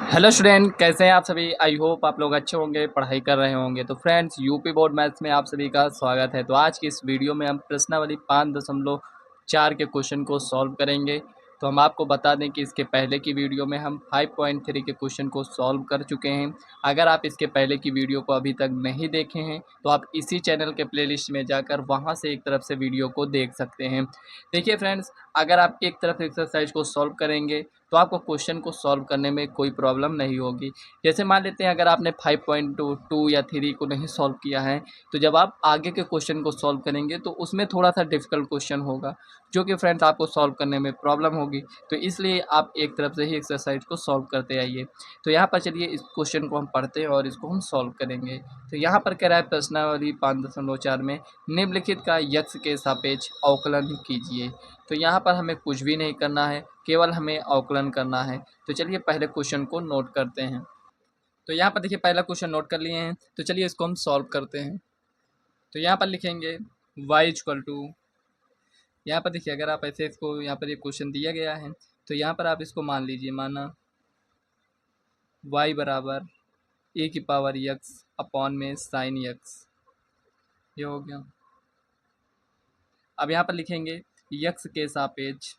Hello student, कैसे हैं आप सभी। आई होप आप लोग अच्छे होंगे, पढ़ाई कर रहे होंगे। तो फ्रेंड्स, यूपी बोर्ड मैथ्स में आप सभी का स्वागत है। तो आज की इस वीडियो में हम प्रश्नावली 5.4 के क्वेश्चन को सॉल्व करेंगे। तो हम आपको बता दें कि इसके पहले की वीडियो में हम 5.3 के क्वेश्चन को सॉल्व कर चुके हैं। अगर आप इसके पहले की वीडियो को अभी तक नहीं देखे हैं तो आप इसी चैनल के प्लेलिस्ट में जाकर वहां से एक तरफ से वीडियो को देख सकते हैं। देखिए फ्रेंड्स, अगर आप एक तरफ एक्सरसाइज को सॉल्व करेंगे तो आपको क्वेश्चन को सॉल्व करने में कोई प्रॉब्लम नहीं होगी। जैसे मान लेते हैं अगर आपने 5.2 या 3 को नहीं सॉल्व किया है, तो जब आप आगे के क्वेश्चन को सॉल्व करेंगे तो उसमें थोड़ा सा डिफिकल्ट क्वेश्चन होगा, जो कि फ्रेंड्स आपको सॉल्व करने में प्रॉब्लम होगी। तो इसलिए आप एक तरफ से ही एक्सरसाइज को सॉल्व करते आइए। तो यहाँ पर चलिए इस क्वेश्चन को हम पढ़ते हैं और इसको हम सॉल्व करेंगे। तो यहाँ पर कह रहा है प्रश्नावली 5.4 में निम्नलिखित का यक्ष के सापेक्ष अवकलन कीजिए। तो यहाँ पर हमें कुछ भी नहीं करना है, केवल हमें अवकलन करना है। तो चलिए पहले क्वेश्चन को नोट करते हैं। तो यहाँ पर देखिए पहला क्वेश्चन नोट कर लिए हैं, तो चलिए इसको हम सॉल्व करते हैं। तो यहाँ पर लिखेंगे y इक्वल टू, यहाँ पर देखिए अगर आप ऐसे इसको, यहाँ पर ये क्वेश्चन दिया गया है तो यहाँ पर आप इसको मान लीजिए, माना y बराबर ए की पावर यक्स अपॉन में साइन यक्स, ये हो गया। अब यहाँ पर लिखेंगे यक्स के सापेक्ष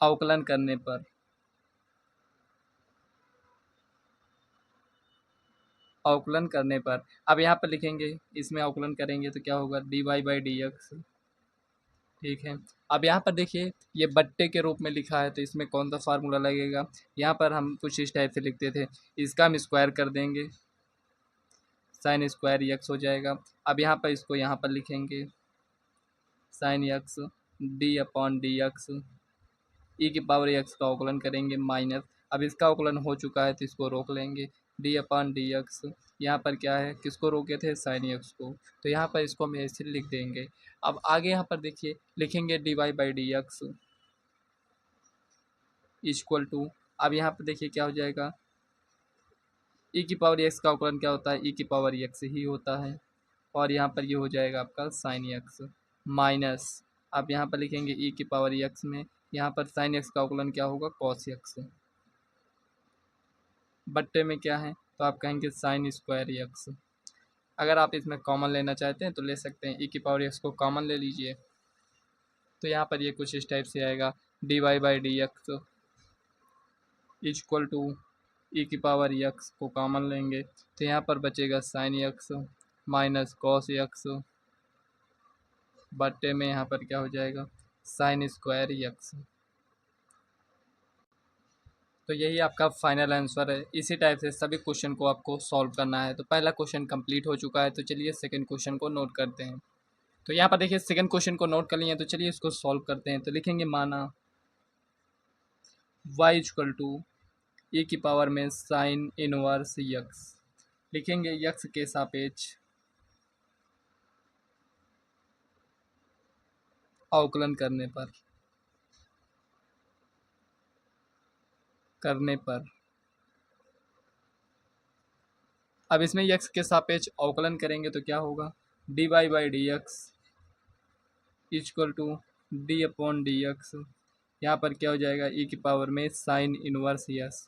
अवकलन करने पर, अवकलन करने पर अब यहाँ पर लिखेंगे, इसमें अवकलन करेंगे तो क्या होगा, d y by d x. ठीक है। अब यहाँ पर देखिए ये बट्टे के रूप में लिखा है तो इसमें कौन सा फार्मूला लगेगा। यहाँ पर हम कुछ इस टाइप से लिखते थे, इसका हम स्क्वायर कर देंगे, साइन स्क्वायर यक्स हो जाएगा। अब यहाँ पर इसको यहाँ पर लिखेंगे sine x d upon d x, e की पावर एक्स का अवकलन करेंगे माइनस, अब इसका अवकलन हो चुका है तो इसको रोक लेंगे, डी अपान डी एक्स। यहाँ पर क्या है, किसको रोके थे, साइन एक्स को, तो यहाँ पर इसको हम ऐसे लिख देंगे। अब आगे यहाँ पर देखिए लिखेंगे d y by d x equal to, अब यहाँ पर देखिए क्या हो जाएगा, ई की पावर एक्स का अवकलन क्या होता है, ई की पावर एक्स ही होता है, और यहाँ पर ये हो जाएगा आपका साइन एक्स माइनस, अब यहाँ पर लिखेंगे ई की पावर एक्स में, यहाँ पर साइन एक्स का अवकलन क्या होगा, कॉस एक्स, बट्टे में क्या है तो आप कहेंगे साइन स्क्वायर एक्स। अगर आप इसमें कॉमन लेना चाहते हैं तो ले सकते हैं, ई की पावर एक्स को कॉमन ले लीजिए। तो यहाँ पर ये कुछ इस टाइप से आएगा, d y by d x equal to e की पावर एक्स को कॉमन लेंगे तो यहाँ पर बचेगा sine x minus cos x, बट्टे में यहाँ पर क्या हो जाएगा, साइन स्क्वायर एक्स। तो यही आपका फाइनल आंसर है। इसी टाइप से सभी क्वेश्चन को आपको सॉल्व करना है। तो पहला क्वेश्चन कंप्लीट हो चुका है, तो चलिए सेकंड क्वेश्चन को नोट करते हैं। तो यहाँ पर देखिए सेकंड क्वेश्चन को नोट कर लिए हैं, तो चलिए इसको सॉल्व करते हैं। तो लिखेंगे माना y इक्वल टू ई की पावर में साइन इनवर्स यक्स, लिखेंगे यक्स के सापेक्ष अवकलन करने पर अब इसमें यक्स के सापेक्ष अवकलन करेंगे तो क्या होगा, d y by d x equal to d upon d x, यहाँ पर क्या हो जाएगा, ई की पावर में साइन इनवर्स यस।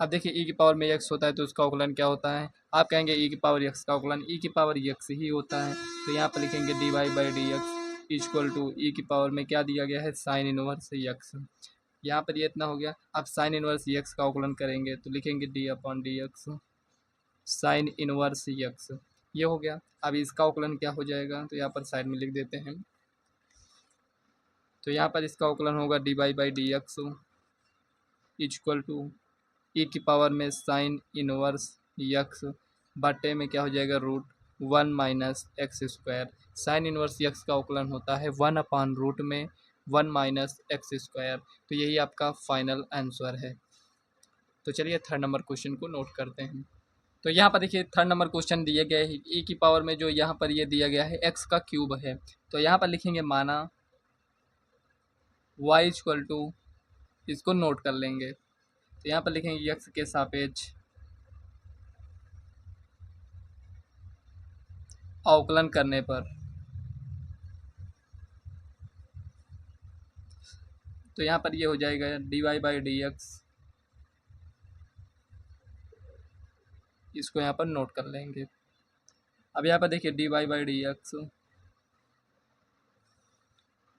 अब देखिए ई की पावर में यक्स होता है तो उसका अवकलन क्या होता है, आप कहेंगे ई की पावर यक्स का अवकलन ई की पावर यक्स ही होता है। तो यहाँ पर लिखेंगे d y by d x equal to e की पावर में क्या दिया गया है, साइन इनवर्स यक्स। यहाँ पर ये इतना हो गया। अब साइन इनवर्स यक्स का अवकलन करेंगे तो लिखेंगे d upon d x sign inverse x, ये हो गया। अब इसका अवकलन क्या हो जाएगा, तो यहाँ पर साइड में लिख देते हैं। तो यहाँ पर इसका अवकलन होगा d y by d x equal to e की पावर में साइन इनवर्स यक्स, बटे में क्या हो जाएगा, root 1 - x square. Sine inverse x का अवकलन होता है 1/रूट में 1 - एक्स स्क्वायर। तो यही आपका फाइनल आंसर है। तो चलिए थर्ड नंबर क्वेश्चन को नोट करते हैं। तो यहाँ पर देखिए थर्ड नंबर क्वेश्चन दिए गए है, ई की पावर में जो यहाँ पर ये दिया गया है एक्स का क्यूब है। तो यहाँ पर लिखेंगे माना y इक्वल टू, इसको नोट कर लेंगे। तो यहाँ पर लिखेंगे यक्स के सापेक्ष अवकलन करने पर, तो यहाँ पर ये हो जाएगा d y by d x, इसको यहाँ पर नोट कर लेंगे। अब यहाँ पर देखिए d y by d x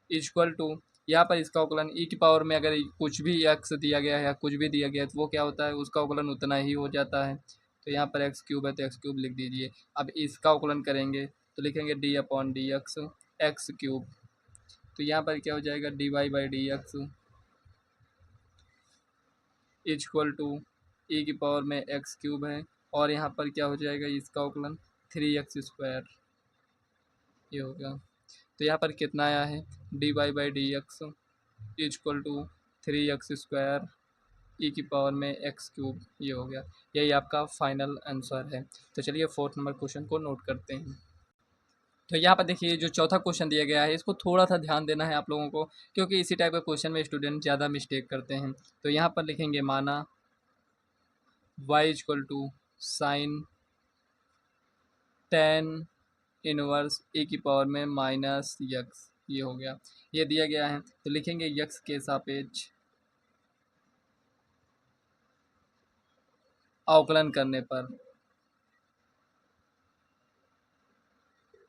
equal to, यहाँ पर इसका अवकलन ई की पावर में अगर कुछ भी एक्स दिया गया है या कुछ भी दिया गया है तो वो क्या होता है, उसका अवकलन उतना ही हो जाता है। तो यहाँ पर एक्स क्यूब है तो एक्स क्यूब लिख दीजिए। अब इसका अवकलन करेंगे तो लिखेंगे d upon d x x cube. तो यहाँ पर क्या हो जाएगा d y by d x equal to e की पावर में एक्स क्यूब है, और यहाँ पर क्या हो जाएगा इसका अवकलन 3x², ये हो गया। तो यहाँ पर कितना आया है d y by d x equal to 3x² e की पावर में एक्स क्यूब, ये हो गया। यही आपका फाइनल आंसर है। तो चलिए फोर्थ नंबर क्वेश्चन को नोट करते हैं। तो यहाँ पर देखिए जो चौथा क्वेश्चन दिया गया है इसको थोड़ा सा ध्यान देना है आप लोगों को, क्योंकि इसी टाइप के क्वेश्चन में स्टूडेंट ज़्यादा मिस्टेक करते हैं। तो यहाँ पर लिखेंगे माना y equal to sine tan inverse A की पावर में माइनस यक्स, ये हो गया। ये दिया गया है तो लिखेंगे यक्स के सापेक्ष अवकलन करने पर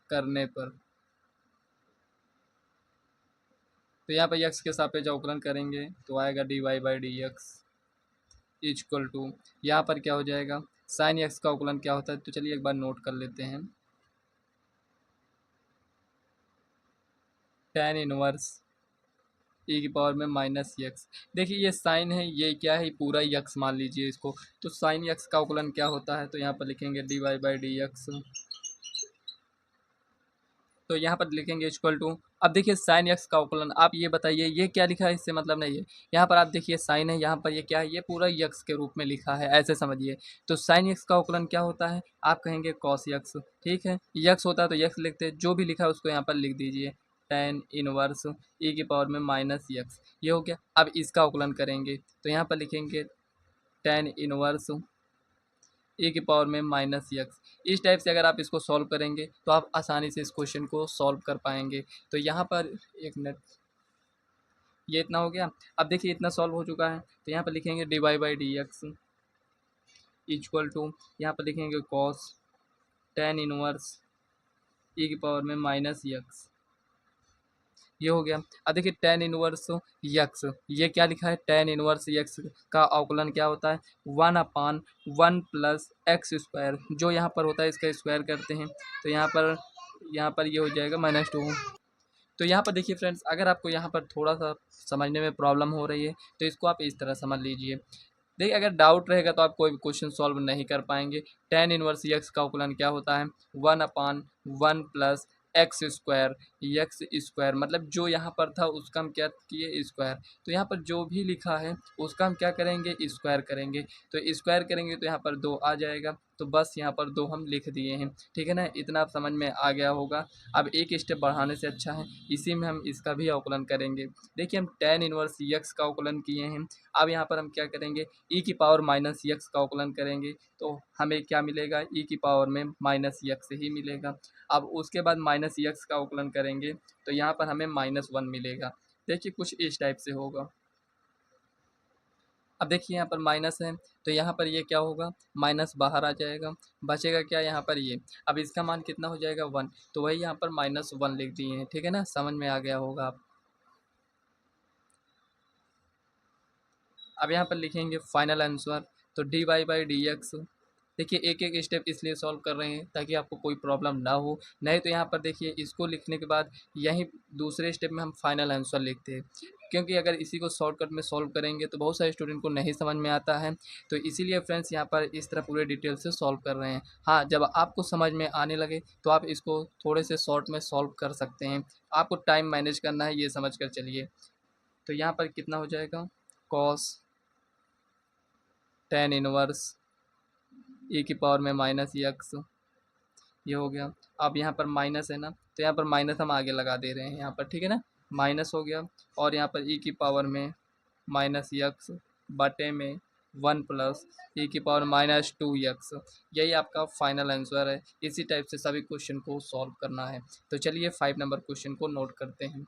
तो यहाँ पर यक्स के सापेक्ष अवकलन करेंगे तो आएगा d y by d x equal to, यहाँ पर क्या हो जाएगा साइन यक्स का अवकलन क्या होता है, तो चलिए एक बार नोट कर लेते हैं। टेन इनवर्स ई की पावर में माइनस यक्स, देखिए ये साइन है, ये क्या है पूरा यक्स मान लीजिए इसको। तो साइन यक्स का अवकलन क्या होता है, तो यहाँ पर लिखेंगे d y by d x, तो यहाँ पर लिखेंगे इक्वल टू। अब देखिए साइन एक्स का अवकलन, आप ये बताइए ये क्या लिखा है, इससे मतलब नहीं है। यहाँ पर आप देखिए साइन है, यहाँ पर ये क्या है, ये पूरा यक्स के रूप में लिखा है, ऐसे समझिए। तो साइन एक्स का अवकलन क्या होता है, आप कहेंगे कॉस यक्स, ठीक है। यक्स होता है तो यक्स लिखते हैं, जो भी लिखा है उसको यहाँ पर लिख दीजिए टेन इनवर्स ई की पावर में माइनस यक्स, ये हो गया। अब इसका अवकलन करेंगे तो यहाँ पर लिखेंगे टेन इनवर्स ए की पावर में माइनस यक्स। इस टाइप से अगर आप इसको सॉल्व करेंगे तो आप आसानी से इस क्वेश्चन को सॉल्व कर पाएंगे। तो यहाँ पर एक मिनट, ये इतना हो गया। अब देखिए इतना सॉल्व हो चुका है तो यहाँ पर लिखेंगे d y by d x equal to, यहाँ पर लिखेंगे कॉस टेन इनवर्स ई की पावर में माइनस यक्स, ये हो गया। अब देखिए टेन इनवर्स यक्स, ये क्या लिखा है, टेन इनवर्स यक्स का अवकलन क्या होता है 1/1 प्लस एक्स स्क्वायर, जो यहाँ पर होता है इसका स्क्वायर करते हैं तो यहाँ पर ये हो जाएगा -2। तो यहाँ पर देखिए फ्रेंड्स, अगर आपको यहाँ पर थोड़ा सा समझने में प्रॉब्लम हो रही है तो इसको आप इस तरह समझ लीजिए। देखिए अगर डाउट रहेगा तो आप कोई भी क्वेश्चन सॉल्व नहीं कर पाएंगे। टेन इनवर्स यक्स का अवकलन क्या होता है 1/1 plus x square, x square मतलब जो यहाँ पर था उसका हम क्या किए स्क्वायर। तो यहाँ पर जो भी लिखा है उसका हम क्या करेंगे स्क्वायर करेंगे। तो स्क्वायर करेंगे तो यहाँ पर 2 आ जाएगा, तो बस यहाँ पर 2 हम लिख दिए हैं, ठीक है ना। इतना आप समझ में आ गया होगा। अब एक स्टेप बढ़ाने से अच्छा है इसी में हम इसका भी अवकलन करेंगे। देखिए हम टेन इनवर्स यक्स का अवकलन किए हैं, अब यहाँ पर हम क्या करेंगे ई की पावर माइनस यक्स का अवकलन करेंगे तो हमें क्या मिलेगा ई की पावर में माइनस यक्स ही मिलेगा। अब उसके बाद माइनस यक्स का अवकलन करेंगे तो यहाँ पर हमें -1 मिलेगा। देखिए कुछ इस टाइप से होगा। अब देखिए यहाँ पर माइनस है तो यहाँ पर ये क्या होगा माइनस बाहर आ जाएगा, बचेगा क्या यहाँ पर ये। अब इसका मान कितना हो जाएगा 1, तो वही यहाँ पर -1 लिख दिए हैं, ठीक है ना, समझ में आ गया होगा आप। अब यहाँ पर लिखेंगे फाइनल आंसर, तो d y by d x. देखिए एक एक स्टेप इसलिए सॉल्व कर रहे हैं ताकि आपको कोई प्रॉब्लम ना हो, नहीं तो यहाँ पर देखिए इसको लिखने के बाद यहीं दूसरे स्टेप में हम फाइनल आंसर लिखते हैं, क्योंकि अगर इसी को शॉर्टकट में सॉल्व करेंगे तो बहुत सारे स्टूडेंट को नहीं समझ में आता है। तो इसीलिए फ्रेंड्स यहाँ पर इस तरह पूरे डिटेल से सॉल्व कर रहे हैं। हाँ, जब आपको समझ में आने लगे तो आप इसको थोड़े से शॉर्ट में सॉल्व कर सकते हैं। आपको टाइम मैनेज करना है ये समझ कर चलिए। तो यहाँ पर कितना हो जाएगा कॉस टेन इनवर्स ई की पावर में माइनस यक्स, ये हो गया। अब यहाँ पर माइनस है ना तो यहाँ पर माइनस हम आगे लगा दे रहे हैं यहाँ पर, ठीक है ना, माइनस हो गया। और यहाँ पर ई की पावर में माइनस यक्स बटे में 1 प्लस ई की पावर -2 यक्स, यही आपका फाइनल आंसर है। इसी टाइप से सभी क्वेश्चन को सॉल्व करना है। तो चलिए 5 नंबर क्वेश्चन को नोट करते हैं।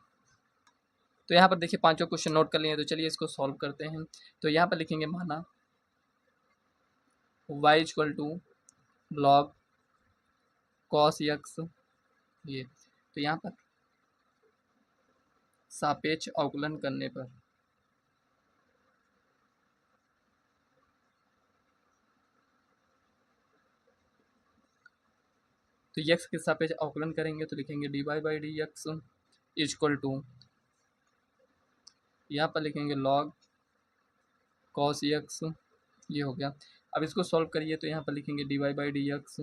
तो यहाँ पर देखिए पांचों क्वेश्चन नोट कर लिए, तो चलिए इसको सॉल्व करते हैं। तो यहाँ पर लिखेंगे माना y equal to log cos x, ये तो यहाँ पर सापेक्ष अवकलन करने पर तो यक्स के सापेक्ष अवकलन करेंगे तो लिखेंगे dy by d x equal to, यहाँ पर लिखेंगे लॉग कॉस यक्स, ये हो गया। अब इसको सॉल्व करिए तो यहाँ पर लिखेंगे dy by d x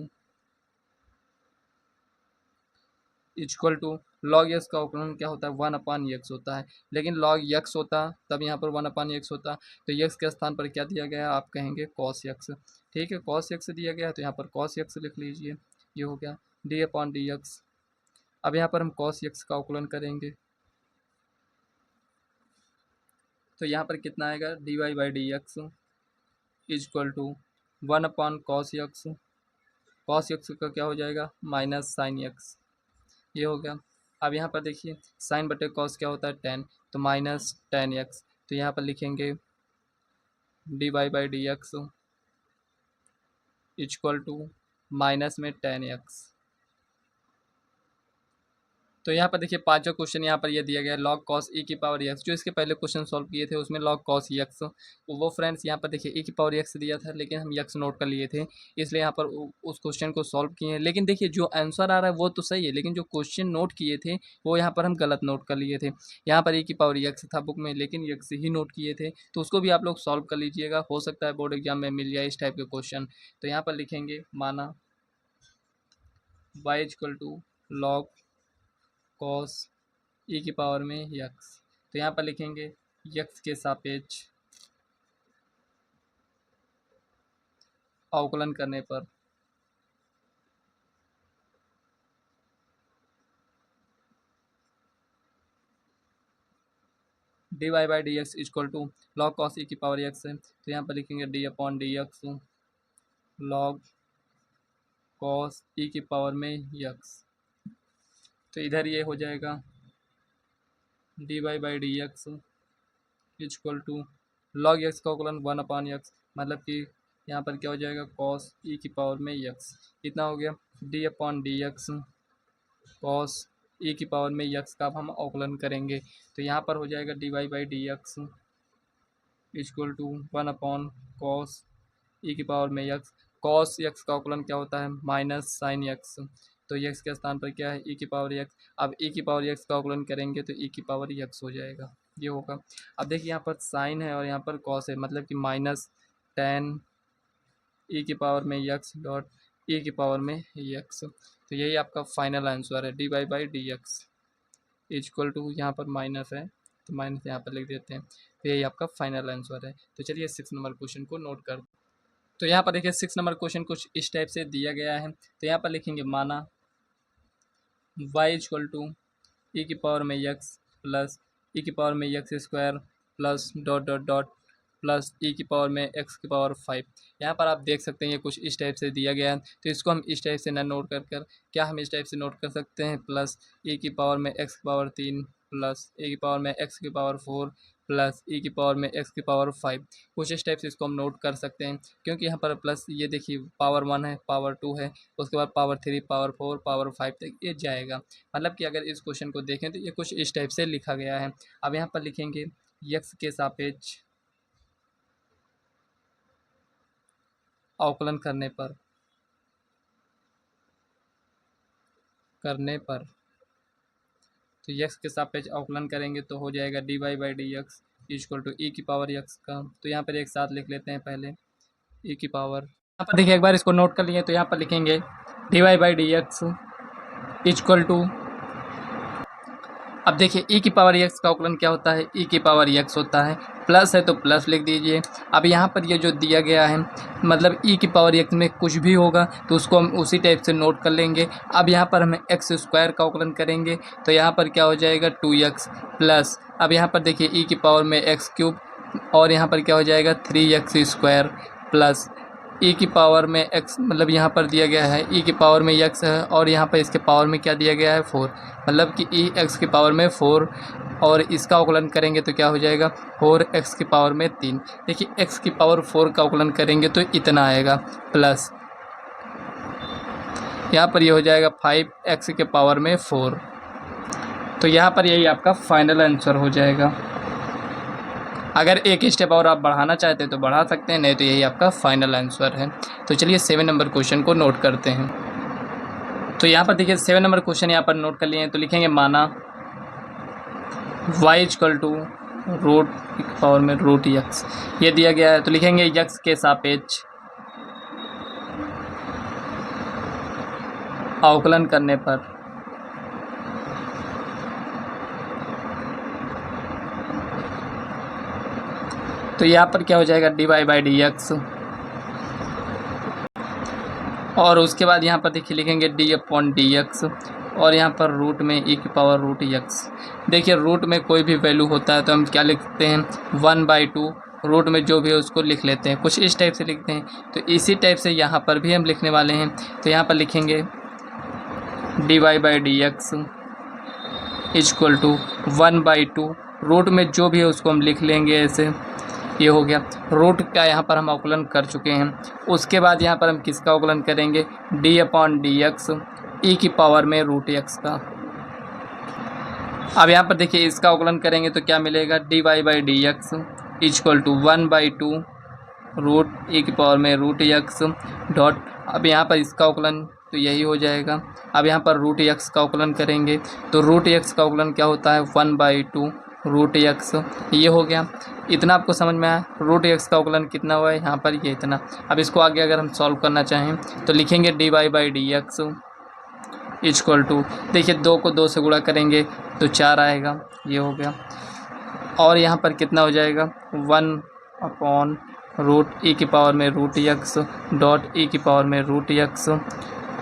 equal to log x का अवकलन क्या होता है, 1/x होता है, लेकिन लॉग यक्स होता तब यहाँ पर 1/x होता, तो यक्स के स्थान पर क्या दिया गया है, आप कहेंगे कॉस यक्स। ठीक है, कॉस यक्स दिया गया है तो यहाँ पर कॉस यक्स लिख लीजिए, ये हो गया d/dx। अब यहाँ पर हम कॉस यक्स का अवकलन करेंगे तो यहाँ पर कितना आएगा, dy by d x equal to 1/cos x, cos x का क्या हो जाएगा माइनस साइन यक्स, ये हो गया। अब यहाँ पर देखिए साइन बटे कॉस क्या होता है, टेन, तो माइनस टेन एक्स, तो यहाँ पर लिखेंगे dy by d x equal to minus में टेन एक्स। तो यहाँ पर देखिए पांचों क्वेश्चन यहाँ पर ये दिया गया है लॉग कॉस ई की पावर एक्स, जो इसके पहले क्वेश्चन सॉल्व किए थे उसमें लॉग कॉस एक्स, वो फ्रेंड्स यहाँ पर देखिए ई की पावर एक्स दिया था लेकिन हम एक्स नोट कर लिए थे, इसलिए यहाँ पर उस क्वेश्चन को सॉल्व किए हैं। लेकिन देखिए जो आंसर आ रहा है वो तो सही है, लेकिन जो क्वेश्चन नोट किए थे वो यहाँ पर हम गलत नोट कर लिए थे। यहाँ पर ई की पावर एक्स था बुक में, लेकिन एक्स ही नोट किए थे, तो उसको भी आप लोग सॉल्व कर लीजिएगा, हो सकता है बोर्ड एग्जाम में मिल जाए इस टाइप के क्वेश्चन। तो यहाँ पर लिखेंगे माना y equal to log cos e की पावर में यक्स, तो यहाँ पर लिखेंगे यक्स के सापेक्ष अवकलन करने पर dy by d x equal to log cos e की पावर एक्स है, तो यहाँ पर लिखेंगे d/डी एक्स लॉग कॉस ई की पावर में यक्स, तो इधर ये हो जाएगा dy by d x equal to log x का अवकलन 1/x, मतलब कि यहाँ पर क्या हो जाएगा कॉस ई की पावर में यक्स, कितना हो गया d/डी एक्स कॉस ई की पावर में यक्स का अब हम अवकलन करेंगे, तो यहाँ पर हो जाएगा dy by d x equal to 1/cos e की पावर में यक्स, कॉस यक्स का अवकलन क्या होता है माइनस साइन यक्स, तो यक्स के स्थान पर क्या है ई की पावर यक्स, अब ई की पावर यक्स का अवकलन करेंगे तो ई की पावर यक्स हो जाएगा, ये होगा। अब देखिए यहाँ पर साइन है और यहाँ पर कॉस है, मतलब कि माइनस टेन ई की पावर में यक्स डॉट ई की पावर में यक्स, तो यही आपका फाइनल आंसर है dy by d x equal to, यहाँ पर माइनस है तो माइनस यहाँ पर लिख देते हैं, तो यही आपका फाइनल आंसर है। तो चलिए 6 नंबर क्वेश्चन को नोट कर, तो यहाँ पर देखिए 6 नंबर क्वेश्चन कुछ इस टाइप से दिया गया है, तो यहाँ पर लिखेंगे माना y इक्वल टू ई की पावर में यक्स प्लस ई की पावर में x square plus dot dot dot plus e की पावर में एक्स की पावर 5। यहाँ पर आप देख सकते हैं ये कुछ इस टाइप से दिया गया है, तो इसको हम इस टाइप से ना नोट कर क्या हम इस टाइप से नोट कर सकते हैं, प्लस ई की पावर में एक्स की पावर 3 प्लस ए की पावर में एक्स की पावर 4 प्लस ई की पावर में एक्स की पावर 5, कुछ इस टाइप से इसको हम नोट कर सकते हैं, क्योंकि यहाँ पर प्लस ये देखिए पावर 1 है, पावर 2 है, उसके बाद पावर 3 पावर 4 पावर 5 तक ये जाएगा, मतलब कि अगर इस क्वेश्चन को देखें तो ये कुछ इस टाइप से लिखा गया है। अब यहाँ पर लिखेंगे यक्स के सापेक्ष अवकलन करने पर तो यक्स के सापेक्ष अवकलन करेंगे तो हो जाएगा dy by d x equal to e की पावर यक्स का, तो यहाँ पर एक साथ लिख लेते हैं पहले ई की पावर, यहाँ पर देखिए एक बार इसको नोट कर लिए, तो यहाँ पर लिखेंगे dy by d x equal to, अब देखिए ई की पावर एक्स का अवकलन क्या होता है, ई की पावर एक्स होता है, प्लस है तो प्लस लिख दीजिए। अब यहाँ पर ये जो दिया गया है मतलब ई की पावर एक्स में कुछ भी होगा तो उसको हम उसी टाइप से नोट कर लेंगे। अब यहाँ पर हमें एक्स स्क्वायर का अवकलन करेंगे तो यहाँ पर क्या हो जाएगा 2x प्लस, अब यहाँ पर देखिए ई की पावर में एक्स क्यूब और यहाँ पर क्या हो जाएगा 3x स्क्वायर प्लस ई की पावर में एक्स, मतलब यहाँ पर दिया गया है ई की पावर में एक्स है और यहाँ पर इसके पावर में क्या दिया गया है 4, मतलब कि ई एक्स की पावर में 4 और इसका अवकलन करेंगे तो क्या हो जाएगा 4x की पावर में 3। देखिए x की पावर 4 का अवकलन करेंगे तो इतना आएगा, प्लस यहाँ पर ये हो जाएगा 5x के पावर में 4। तो यहाँ पर यही आपका फाइनल आंसर हो जाएगा। अगर एक स्टेप और आप बढ़ाना चाहते हैं तो बढ़ा सकते हैं, नहीं तो यही आपका फाइनल आंसर है। तो चलिए 7 नंबर क्वेश्चन को नोट करते हैं। तो यहाँ पर देखिए 7 नंबर क्वेश्चन यहाँ पर नोट कर लिए हैं। तो लिखेंगे माना y equal to root power में रूट x ये दिया गया है। तो लिखेंगे x के सापेक्ष अवकलन करने पर तो यहाँ पर क्या हो जाएगा dy बाई डी एक्स, और उसके बाद यहाँ पर देखिए लिखेंगे d अपॉन डी एक्स और यहाँ पर रूट में e की पावर रूट x। देखिए रूट में कोई भी वैल्यू होता है तो हम क्या लिखते हैं 1/2, रूट में जो भी है उसको लिख लेते हैं, कुछ इस टाइप से लिखते हैं। तो इसी टाइप से यहाँ पर भी हम लिखने वाले हैं। तो यहाँ पर लिखेंगे dy by d x equal to 1/2, root में जो भी है उसको हम लिख लेंगे ऐसे। ये हो गया रूट का, यहाँ पर हम अवकलन कर चुके हैं। उसके बाद यहाँ पर हम किसका अवकलन करेंगे d upon d x e की पावर में रूट x का। अब यहाँ पर देखिए इसका अवकलन करेंगे तो क्या मिलेगा dy by d x equal to 1/2 root e की पावर में रूट x डॉट। अब यहाँ पर इसका अवकलन तो यही हो जाएगा। अब यहाँ पर रूट x का अवकलन करेंगे तो रूट x का अवकलन क्या होता है 1/2 रूट x। ये हो गया, इतना आपको समझ में आया। रूट x का अवकलन कितना हुआ है यहाँ पर ये इतना। अब इसको आगे अगर हम सॉल्व करना चाहें तो लिखेंगे dy by d x equal to, देखिए 2 को 2 से गुणा करेंगे तो 4 आएगा, ये हो गया। और यहाँ पर कितना हो जाएगा 1 अपॉन रूट ई की पावर में रूट x डॉट ई की पावर में रूट x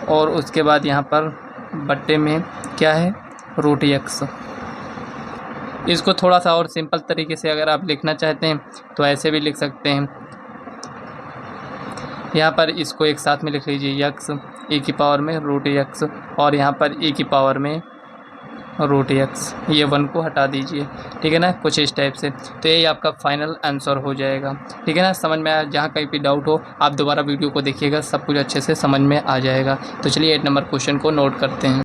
और उसके बाद यहाँ पर बट्टे में क्या है रूट x। इसको थोड़ा सा और सिंपल तरीके से अगर आप लिखना चाहते हैं तो ऐसे भी लिख सकते हैं। यहाँ पर इसको एक साथ में लिख लीजिए x ई की पावर में रूट x और यहाँ पर ई की पावर में रूट x, ये 1 को हटा दीजिए, ठीक है ना, कुछ इस टाइप से। तो यही आपका फाइनल आंसर हो जाएगा, ठीक है ना। समझ में आया? जहाँ कहीं भी डाउट हो आप दोबारा वीडियो को देखिएगा, सब कुछ अच्छे से समझ में आ जाएगा। तो चलिए 8 नंबर क्वेश्चन को नोट करते हैं।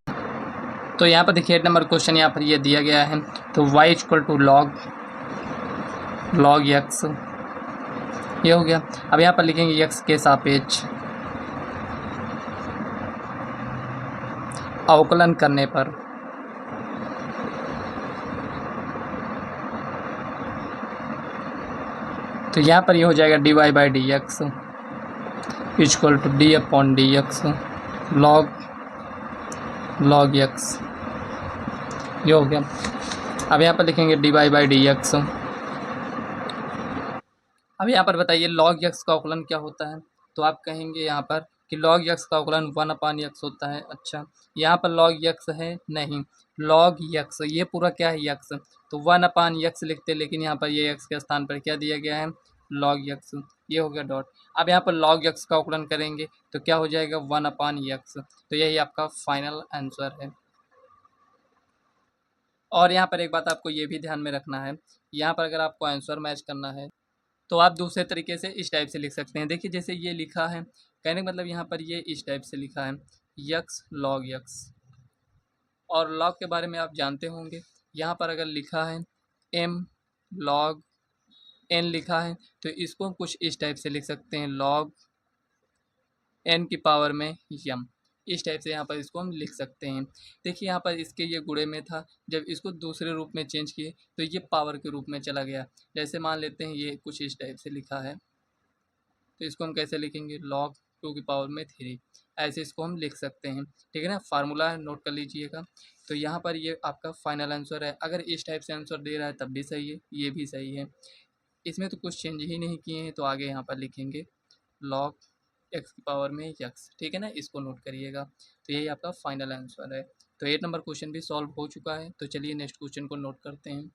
तो यहाँ पर देखिए 8 नंबर क्वेश्चन यहाँ पर ये दिया गया है। तो y equal to log x ये हो गया। अब यहाँ पर लिखेंगे x के सापेक्ष अवकलन करने पर तो यहाँ पर ये हो जाएगा dy by d x equal to d upon d x log x, ये हो गया। अब यहाँ पर लिखेंगे dy बाई डी एक्स। अब यहाँ पर बताइए log x का अवकलन क्या होता है। तो आप कहेंगे यहाँ पर कि log x का अवकलन 1/x होता है। अच्छा, यहाँ पर log x है नहीं, log x ये पूरा क्या है x, तो 1/x लिखते, लेकिन यहाँ पर ये x के स्थान पर क्या दिया गया है log x, ये हो गया डॉट। अब यहाँ पर log x का अवकलन करेंगे तो क्या हो जाएगा 1/x। तो यही आपका फाइनल आंसर है। और यहाँ पर एक बात आपको ये भी ध्यान में रखना है, यहाँ पर अगर आपको आंसर मैच करना है तो आप दूसरे तरीके से इस टाइप से लिख सकते हैं। देखिए जैसे ये लिखा है, कहने का मतलब यहाँ पर ये इस टाइप से लिखा है x log x, और log के बारे में आप जानते होंगे। यहाँ पर अगर लिखा है m log n लिखा है तो इसको हम कुछ इस टाइप से लिख सकते हैं log n की पावर में m, इस टाइप से यहाँ पर इसको हम लिख सकते हैं। देखिए यहाँ पर इसके ये गुणे में था, जब इसको दूसरे रूप में चेंज किए तो ये पावर के रूप में चला गया। जैसे मान लेते हैं ये कुछ इस टाइप से लिखा है तो इसको हम कैसे लिखेंगे log 2 की पावर में 3, ऐसे इसको हम लिख सकते हैं, ठीक है ना। फार्मूला है, नोट कर लीजिएगा। तो यहाँ पर ये आपका फाइनल आंसर है। अगर इस टाइप से आंसर दे रहा है तब भी सही है, ये भी सही है, इसमें तो कुछ चेंज ही नहीं किए हैं। तो आगे यहाँ पर लिखेंगे log x की पावर में x, ठीक है ना, इसको नोट करिएगा। तो यही आपका फाइनल आंसर है। तो 8 नंबर क्वेश्चन भी सॉल्व हो चुका है। तो चलिए नेक्स्ट क्वेश्चन को नोट करते हैं।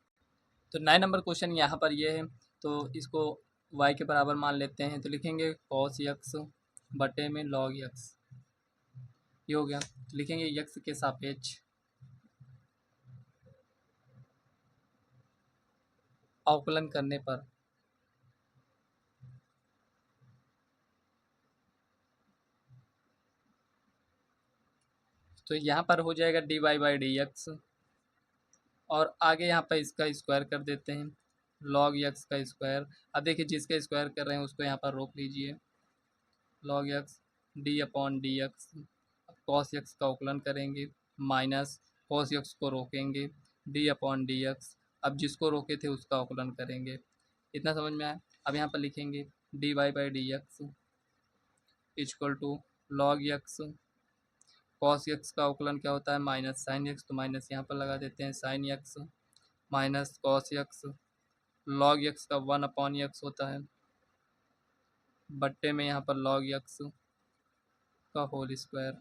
तो 9 नंबर क्वेश्चन यहाँ पर ये है, तो इसको वाई के बराबर मान लेते हैं, तो लिखेंगे कॉस यक्स बटे में लॉग यक्स, ये हो गया। तो लिखेंगे यक्स के सापेक्ष अवकलन करने पर तो यहाँ पर हो जाएगा d y by d x, और आगे यहाँ पर इसका स्क्वायर कर देते हैं, लॉग यक्स का स्क्वायर। अब देखिए जिसका स्क्वायर कर रहे हैं उसको यहाँ पर रोक लीजिए, log x d upon d x. अब कॉस यक्स का अवकलन करेंगे, माइनस कॉस यक्स को रोकेंगे, डी अपॉन डी एक्स। अब जिसको रोके थे उसका अवकलन करेंगे। इतना समझ में आया। अब यहाँ पर लिखेंगे d y by d x equal to log x, cos x का अवकलन क्या होता है माइनस साइन यक्स, तो माइनस यहाँ पर लगा देते हैं sine x, minus cos x, log x का 1 यक्स होता है, बट्टे में यहाँ पर लॉग यक्स का होल स्क्वायर।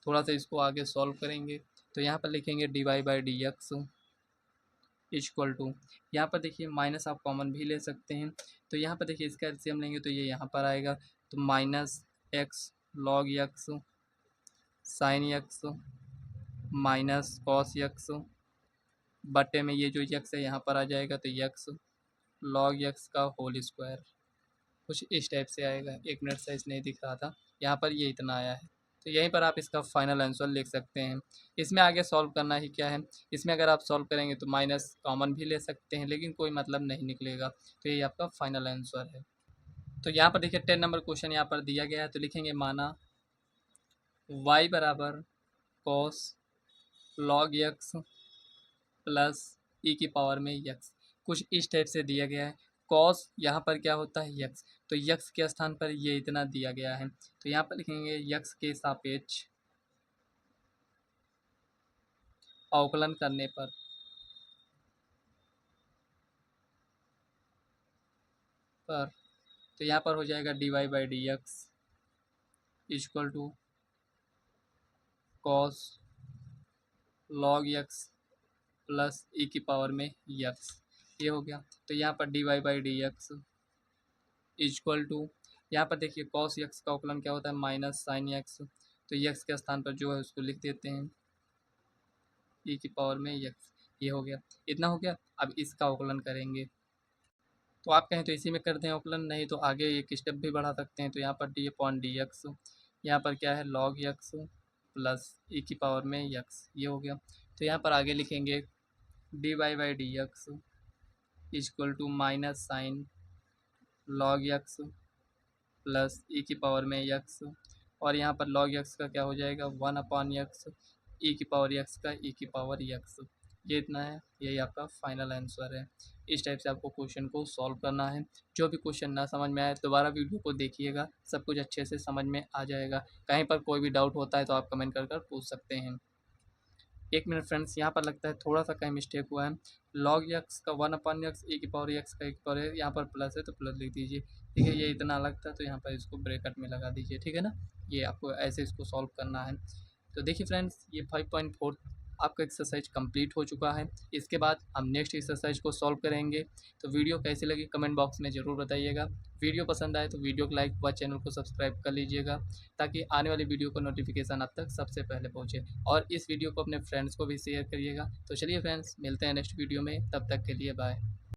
थोड़ा सा इसको आगे सॉल्व करेंगे, तो यहाँ पर लिखेंगे d y by d x equal to, यहाँ पर देखिए माइनस आप कॉमन भी ले सकते हैं, तो यहाँ पर देखिए इसका एलसीएम लेंगे तो ये यहाँ पर आएगा, तो minus x log x sign x minus cos x, बटे में ये जो यक्स है यहाँ पर आ जाएगा, तो यक्स लॉग यक्स का होल स्क्वायर। कुछ इस टाइप से आएगा। 1 मिनट से नहीं दिख रहा था, यहाँ पर ये इतना आया है, तो यहीं पर आप इसका फाइनल आंसर लिख सकते हैं। इसमें आगे सॉल्व करना ही क्या है, इसमें अगर आप सॉल्व करेंगे तो माइनस कॉमन भी ले सकते हैं, लेकिन कोई मतलब नहीं निकलेगा, तो यही आपका फाइनल आंसर है। तो यहाँ पर देखिए 10 नंबर क्वेश्चन यहाँ पर दिया गया है, तो लिखेंगे माना y बराबर cos log x plus e की पावर में यक्स, कुछ इस टाइप से दिया गया है। कॉस यहाँ पर क्या होता है यक्स, तो यक्स के स्थान पर ये इतना दिया गया है, तो यहाँ पर लिखेंगे यक्स के सापेक्ष अवकलन करने पर तो यहाँ पर हो जाएगा d y by d x equal to cos log x plus e की पावर में यक्स, ये हो गया। तो यहाँ पर d y by d x equal to, यहाँ पर देखिए कॉस यक्स का अवकलन क्या होता है माइनस साइन यक्स, तो यक्स के स्थान पर जो है उसको लिख देते हैं ई की पावर में यक्स, ये हो गया। इतना हो गया। अब इसका अवकलन करेंगे, तो आप कहें तो इसी में कर दें अवकलन, नहीं तो आगे एक स्टेप भी बढ़ा सकते हैं। तो यहाँ पर डी अपॉन डी एक्स, यहाँ पर क्या है लॉग यक्स प्लस ई की पावर में यक्स, ये हो गया। तो यहाँ पर आगे लिखेंगे d y by d x equal to minus sine log x plus e की पावर में यक्स, और यहाँ पर लॉग यक्स का क्या हो जाएगा 1/x ई की पावर यक्स का ई की पावर यक्स, ये इतना है। यही आपका फाइनल आंसर है। इस टाइप से आपको क्वेश्चन को सॉल्व करना है। जो भी क्वेश्चन ना समझ में आए दोबारा वीडियो को देखिएगा, सब कुछ अच्छे से समझ में आ जाएगा। कहीं पर कोई भी डाउट होता है तो आप कमेंट कर पूछ सकते हैं। 1 मिनट फ्रेंड्स, यहाँ पर लगता है थोड़ा सा कहीं मिस्टेक हुआ है। लॉग यक्स का 1/x ई की पावर यक्स का एक पावर है, यहाँ पर प्लस है तो प्लस लिख दीजिए, ठीक है। ये इतना अलग था तो यहाँ पर इसको ब्रैकेट में लगा दीजिए, ठीक है ना। ये आपको ऐसे इसको सॉल्व करना है। तो देखिए फ्रेंड्स, ये 5.4 आपका एक्सरसाइज कंप्लीट हो चुका है। इसके बाद हम नेक्स्ट एक्सरसाइज को सॉल्व करेंगे। तो वीडियो कैसी लगी कमेंट बॉक्स में ज़रूर बताइएगा। वीडियो पसंद आए तो वीडियो को लाइक व चैनल को सब्सक्राइब कर लीजिएगा, ताकि आने वाली वीडियो का नोटिफिकेशन आप तक सबसे पहले पहुंचे, और इस वीडियो को अपने फ्रेंड्स को भी शेयर करिएगा। तो चलिए फ्रेंड्स, मिलते हैं नेक्स्ट वीडियो में, तब तक के लिए बाय।